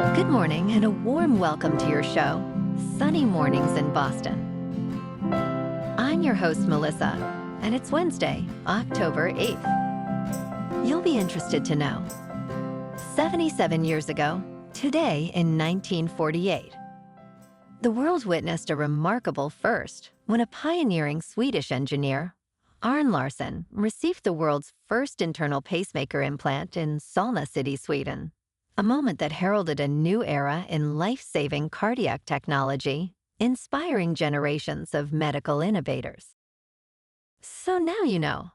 Good morning and a warm welcome to your show, Sunny Mornings in Boston. I'm your host, Melissa, and it's Wednesday, October 8th. You'll be interested to know. 77 years ago, today in 1948, the world witnessed a remarkable first when a pioneering Swedish engineer, Arne Larsson, received the world's first internal pacemaker implant in Solna City, Sweden. A moment that heralded a new era in life-saving cardiac technology, inspiring generations of medical innovators. So now you know.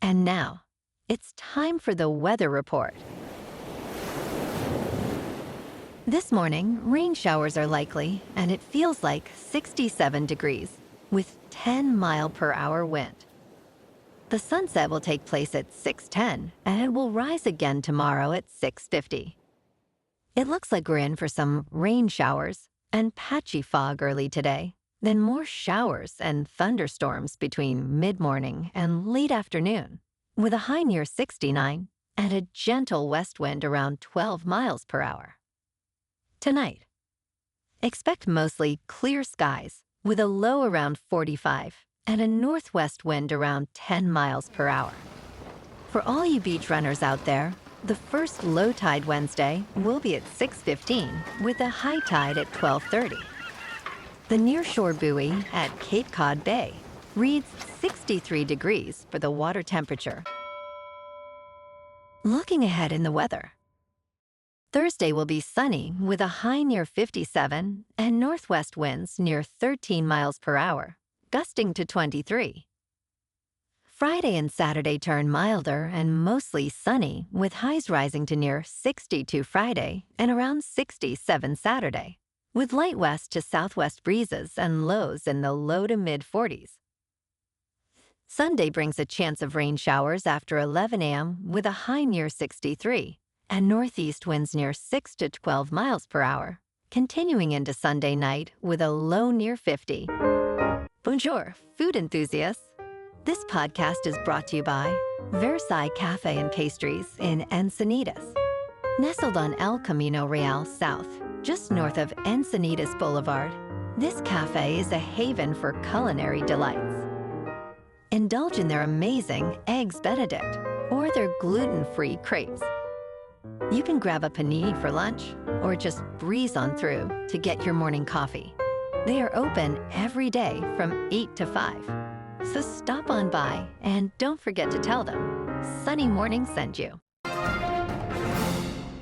And now, it's time for the weather report. This morning, rain showers are likely, and it feels like 67 degrees, with 10-mile-per-hour wind. The sunset will take place at 6:10, and it will rise again tomorrow at 6:50. It looks like we're in for some rain showers and patchy fog early today, then more showers and thunderstorms between mid-morning and late afternoon, with a high near 69 and a gentle west wind around 12 miles per hour. Tonight, expect mostly clear skies with a low around 45 and a northwest wind around 10 miles per hour. For all you beach runners out there, the first low tide Wednesday will be at 6:15 with a high tide at 12:30. The nearshore buoy at Cape Cod Bay reads 63 degrees for the water temperature. Looking ahead in the weather, Thursday will be sunny with a high near 57 and northwest winds near 13 miles per hour, gusting to 23. Friday and Saturday turn milder and mostly sunny, with highs rising to near 62 Friday and around 67 Saturday, with light west to southwest breezes and lows in the low to mid-40s. Sunday brings a chance of rain showers after 11 a.m. with a high near 63 and northeast winds near 6 to 12 miles per hour, continuing into Sunday night with a low near 50. Bonjour, food enthusiasts. This podcast is brought to you by Versailles Cafe and Pastries in Encinitas. Nestled on El Camino Real South, just north of Encinitas Boulevard, this cafe is a haven for culinary delights. Indulge in their amazing Eggs Benedict or their gluten-free crepes. You can grab a panini for lunch or just breeze on through to get your morning coffee. They are open every day from 8 to 5. So stop on by and don't forget to tell them Sunny Morning sent you.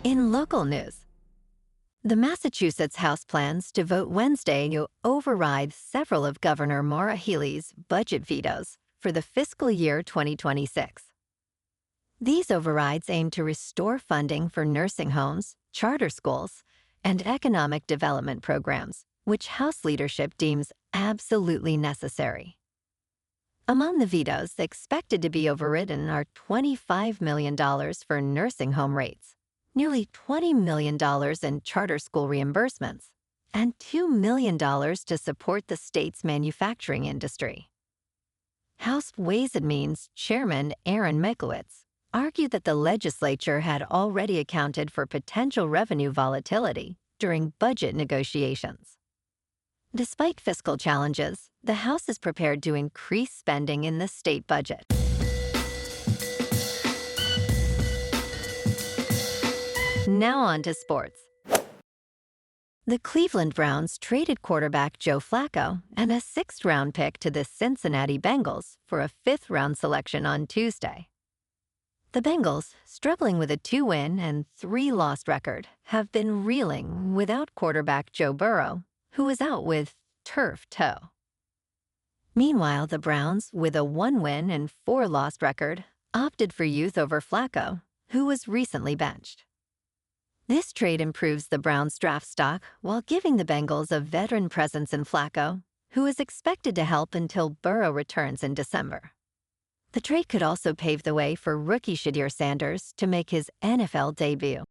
In local news, the Massachusetts House plans to vote Wednesday to override several of Governor Maura Healey's budget vetoes for the fiscal year 2026. These overrides aim to restore funding for nursing homes, charter schools, and economic development programs, which House leadership deems absolutely necessary. Among the vetoes expected to be overridden are $25 million for nursing home rates, nearly $20 million in charter school reimbursements, and $2 million to support the state's manufacturing industry. House Ways and Means Chairman Aaron Mikowitz argued that the legislature had already accounted for potential revenue volatility during budget negotiations. Despite fiscal challenges, the House is prepared to increase spending in the state budget. Now on to sports. The Cleveland Browns traded quarterback Joe Flacco and a sixth-round pick to the Cincinnati Bengals for a fifth-round selection on Tuesday. The Bengals, struggling with a 2-win and 3-loss record, have been reeling without quarterback Joe Burrow, who was out with turf toe. Meanwhile, the Browns, with a 1-win and 4-loss record, opted for youth over Flacco, who was recently benched. This trade improves the Browns' draft stock while giving the Bengals a veteran presence in Flacco, who is expected to help until Burrow returns in December. The trade could also pave the way for rookie Shadir Sanders to make his NFL debut.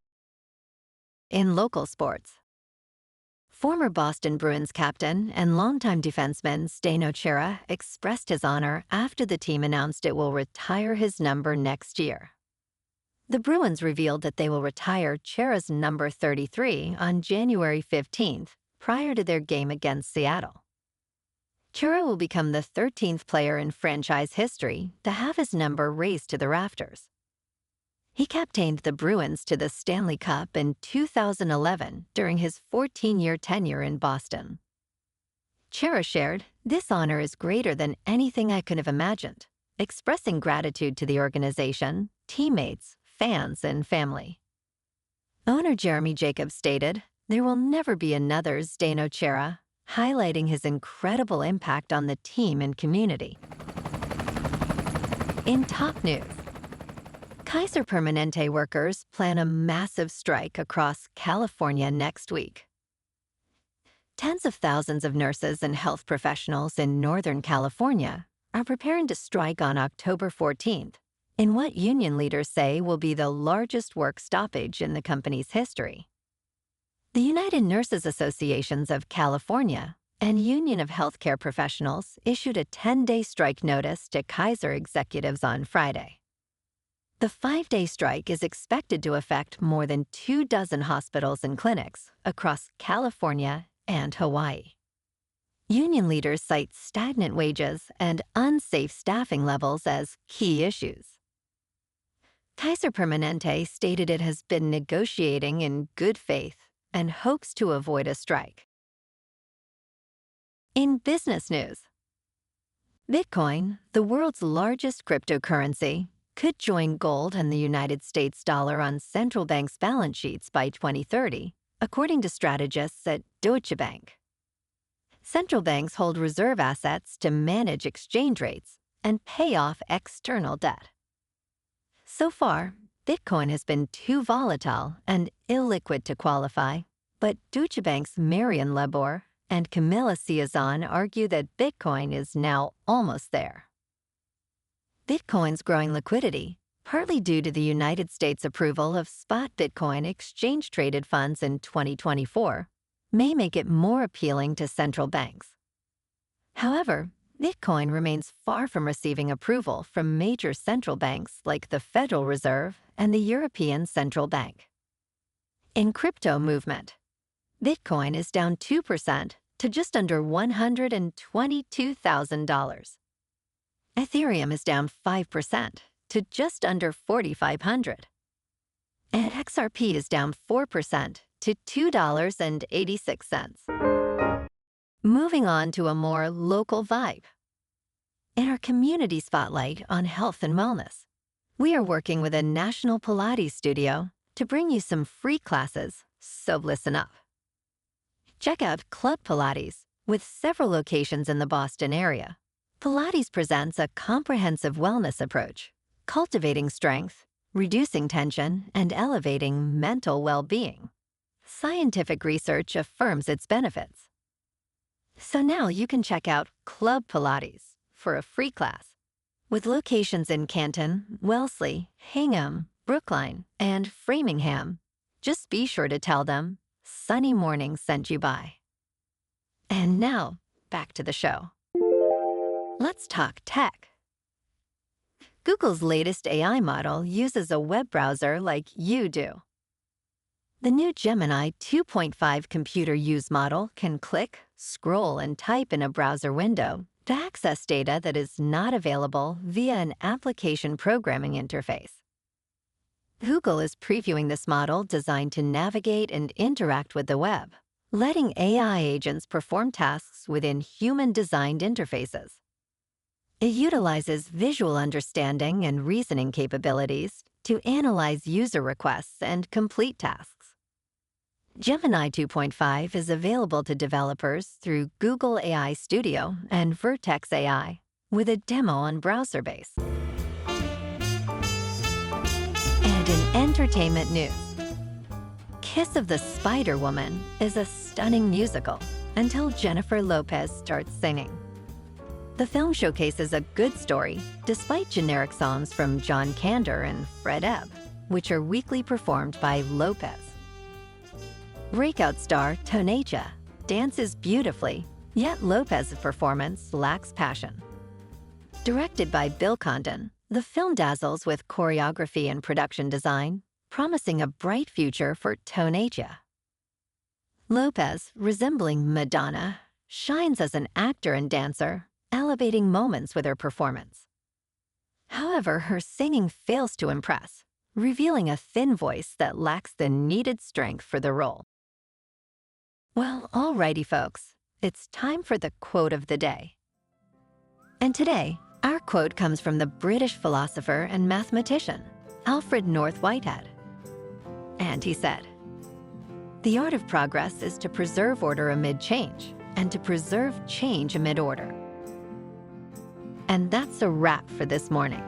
In local sports, former Boston Bruins captain and longtime defenseman Zdeno Chara expressed his honor after the team announced it will retire his number next year. The Bruins revealed that they will retire Chara's number 33 on January 15th, prior to their game against Seattle. Chara will become the 13th player in franchise history to have his number raised to the rafters. He captained the Bruins to the Stanley Cup in 2011 during his 14-year tenure in Boston. Chara shared, "This honor is greater than anything I could have imagined," expressing gratitude to the organization, teammates, fans, and family. Owner Jeremy Jacobs stated, "There will never be another Zdeno Chara," highlighting his incredible impact on the team and community. In top news, Kaiser Permanente workers plan a massive strike across California next week. Tens of thousands of nurses and health professionals in Northern California are preparing to strike on October 14th in what union leaders say will be the largest work stoppage in the company's history. The United Nurses Associations of California and Union of Healthcare Professionals issued a 10-day strike notice to Kaiser executives on Friday. The 5-day strike is expected to affect more than 24 hospitals and clinics across California and Hawaii. Union leaders cite stagnant wages and unsafe staffing levels as key issues. Kaiser Permanente stated it has been negotiating in good faith and hopes to avoid a strike. In business news, Bitcoin, the world's largest cryptocurrency, could join gold and the United States dollar on central banks' balance sheets by 2030, according to strategists at Deutsche Bank. Central banks hold reserve assets to manage exchange rates and pay off external debt. So far, Bitcoin has been too volatile and illiquid to qualify, but Deutsche Bank's Marion Lebor and Camilla Ciazon argue that Bitcoin is now almost there. Bitcoin's growing liquidity, partly due to the United States' approval of spot Bitcoin exchange-traded funds in 2024, may make it more appealing to central banks. However, Bitcoin remains far from receiving approval from major central banks like the Federal Reserve and the European Central Bank. In crypto movement, Bitcoin is down 2% to just under $122,000. Ethereum is down 5% to just under $4,500. And XRP is down 4% to $2.86. Moving on to a more local vibe. In our community spotlight on health and wellness, we are working with a national Pilates studio to bring you some free classes, so listen up. Check out Club Pilates, with several locations in the Boston area. Pilates presents a comprehensive wellness approach, cultivating strength, reducing tension, and elevating mental well-being. Scientific research affirms its benefits. So now you can check out Club Pilates for a free class. With locations in Canton, Wellesley, Hingham, Brookline, and Framingham, just be sure to tell them Sunny Morning sent you by. And now, back to the show. Let's talk tech. Google's latest AI model uses a web browser like you do. The new Gemini 2.5 computer use model can click, scroll, and type in a browser window to access data that is not available via an application programming interface. Google is previewing this model designed to navigate and interact with the web, letting AI agents perform tasks within human-designed interfaces. It utilizes visual understanding and reasoning capabilities to analyze user requests and complete tasks. Gemini 2.5 is available to developers through Google AI Studio and Vertex AI, with a demo on BrowserBase. And in entertainment news, Kiss of the Spider Woman is a stunning musical until Jennifer Lopez starts singing. The film showcases a good story, despite generic songs from John Kander and Fred Ebb, which are weekly performed by Lopez. Breakout star Tonecha dances beautifully, yet Lopez's performance lacks passion. Directed by Bill Condon, The film dazzles with choreography and production design, promising a bright future for Tonagia. Lopez, resembling Madonna, shines as an actor and dancer, elevating moments with her performance. However, her singing fails to impress, revealing a thin voice that lacks the needed strength for the role. Well, alrighty folks, it's time for the quote of the day. And today, our quote comes from the British philosopher and mathematician, Alfred North Whitehead. And he said, "The art of progress is to preserve order amid change, and to preserve change amid order." And that's a wrap for this morning.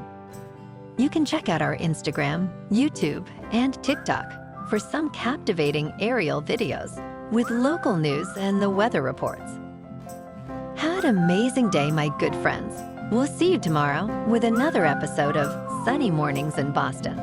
You can check out our Instagram, YouTube, and TikTok for some captivating aerial videos with local news and the weather reports. Have an amazing day, my good friends. We'll see you tomorrow with another episode of Sunny Mornings in Boston.